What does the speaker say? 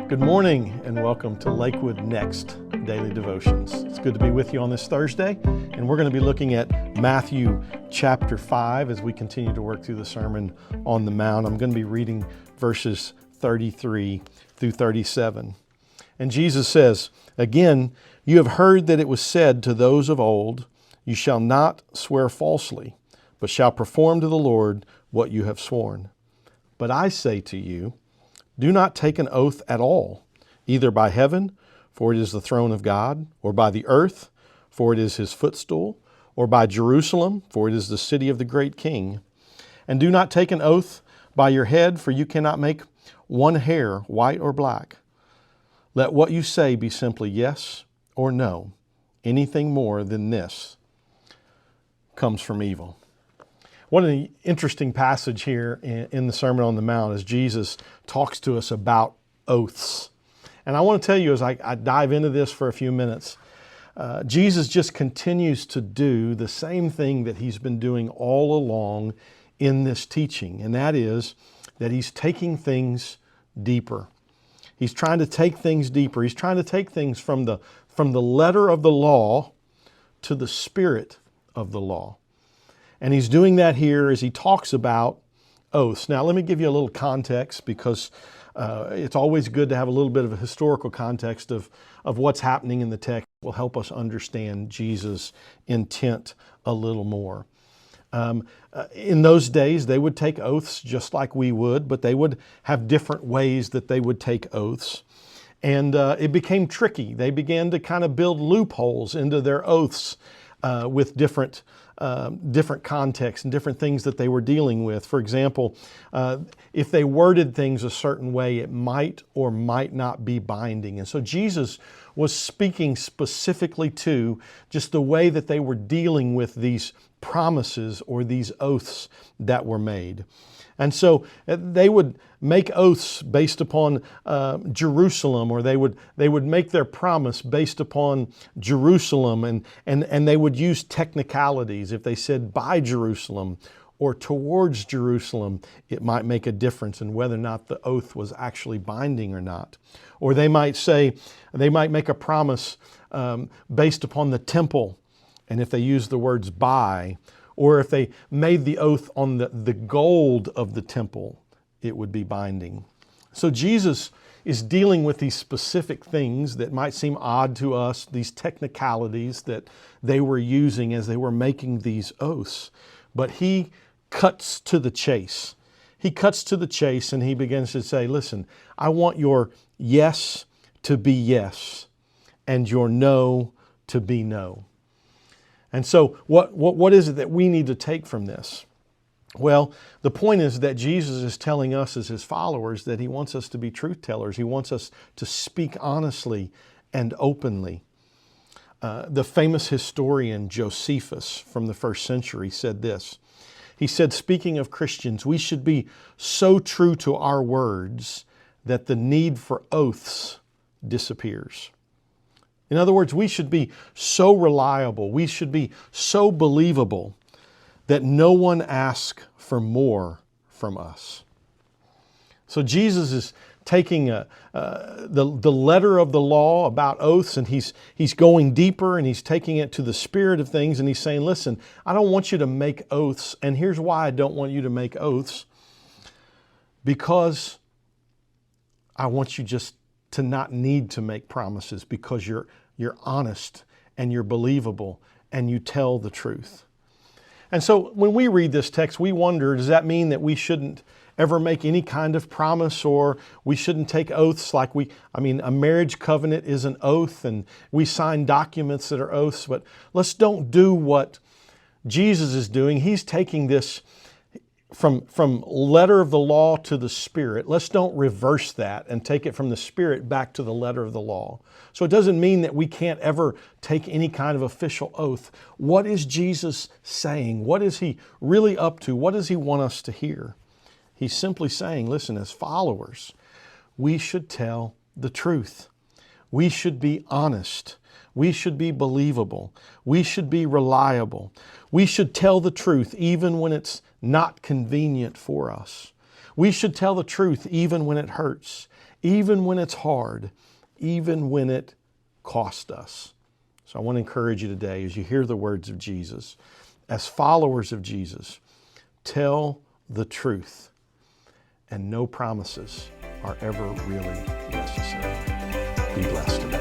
Good morning and welcome to Lakewood Next Daily Devotions. It's good to be with you on this Thursday, and we're going to be looking at Matthew chapter 5 as we continue to work through the Sermon on the Mount. I'm going to be reading verses 33 through 37. And Jesus says, "Again, you have heard that it was said to those of old, 'You shall not swear falsely, but shall perform to the Lord what you have sworn.' But I say to you, do not take an oath at all, either by heaven, for it is the throne of God, or by the earth, for it is his footstool, or by Jerusalem, for it is the city of the great King. And do not take an oath by your head, for you cannot make one hair white or black. Let what you say be simply yes or no. Anything more than this comes from evil." One of the interesting passage here in the Sermon on the Mount is Jesus talks to us about oaths. And I want to tell you as I dive into this for a few minutes, Jesus just continues to do the same thing that he's been doing all along in this teaching. And that is that he's taking things deeper. He's trying to take things deeper. He's trying to take things from the letter of the law to the spirit of the law. And he's doing that here as he talks about oaths. Now, let me give you a little context because it's always good to have a little bit of a historical context of what's happening in the text. It will help us understand Jesus' intent a little more. In those days, they would take oaths just like we would, but they would have different ways that they would take oaths. And it became tricky. They began to kind of build loopholes into their oaths with different contexts and different things that they were dealing with. For example, if they worded things a certain way, it might or might not be binding. And so Jesus was speaking specifically to just the way that they were dealing with these promises or these oaths that were made. And so they would make oaths based upon Jerusalem, or they would make their promise based upon Jerusalem, and they would use technicalities. If they said by Jerusalem or towards Jerusalem, it might make a difference in whether or not the oath was actually binding or not. Or they might make a promise based upon the temple, and if they use the words by, or if they made the oath on the gold of the temple, it would be binding. So Jesus is dealing with these specific things that might seem odd to us, these technicalities that they were using as they were making these oaths. But he cuts to the chase. He cuts to the chase and he begins to say, listen, I want your yes to be yes and your no to be no. And so what is it that we need to take from this? Well, the point is that Jesus is telling us as his followers that he wants us to be truth tellers. He wants us to speak honestly and openly. The famous historian Josephus from the first century said this. He said, speaking of Christians, we should be so true to our words that the need for oaths disappears. In other words, we should be so reliable, we should be so believable that no one asks for more from us. So Jesus is taking the letter of the law about oaths, and he's going deeper, and he's taking it to the spirit of things, and he's saying, listen, I don't want you to make oaths, and here's why I don't want you to make oaths. Because I want you just to not need to make promises, because you're honest and you're believable and you tell the truth. And so when we read this text, we wonder, does that mean that we shouldn't ever make any kind of promise, or we shouldn't take oaths like a marriage covenant is an oath and we sign documents that are oaths, but let's don't do what Jesus is doing. He's taking this from letter of the law to the spirit. Let's don't reverse that and take it from the spirit back to the letter of the law. So it doesn't mean that we can't ever take any kind of official oath. What is Jesus saying? What is he really up to? What does he want us to hear? He's simply saying, listen, as followers, we should tell the truth. We should be honest. We should be believable. We should be reliable. We should tell the truth even when it's not convenient for us. We should tell the truth even when it hurts, even when it's hard, even when it costs us. So I want to encourage you today as you hear the words of Jesus, as followers of Jesus, tell the truth, and no promises are ever really necessary. Be blessed today.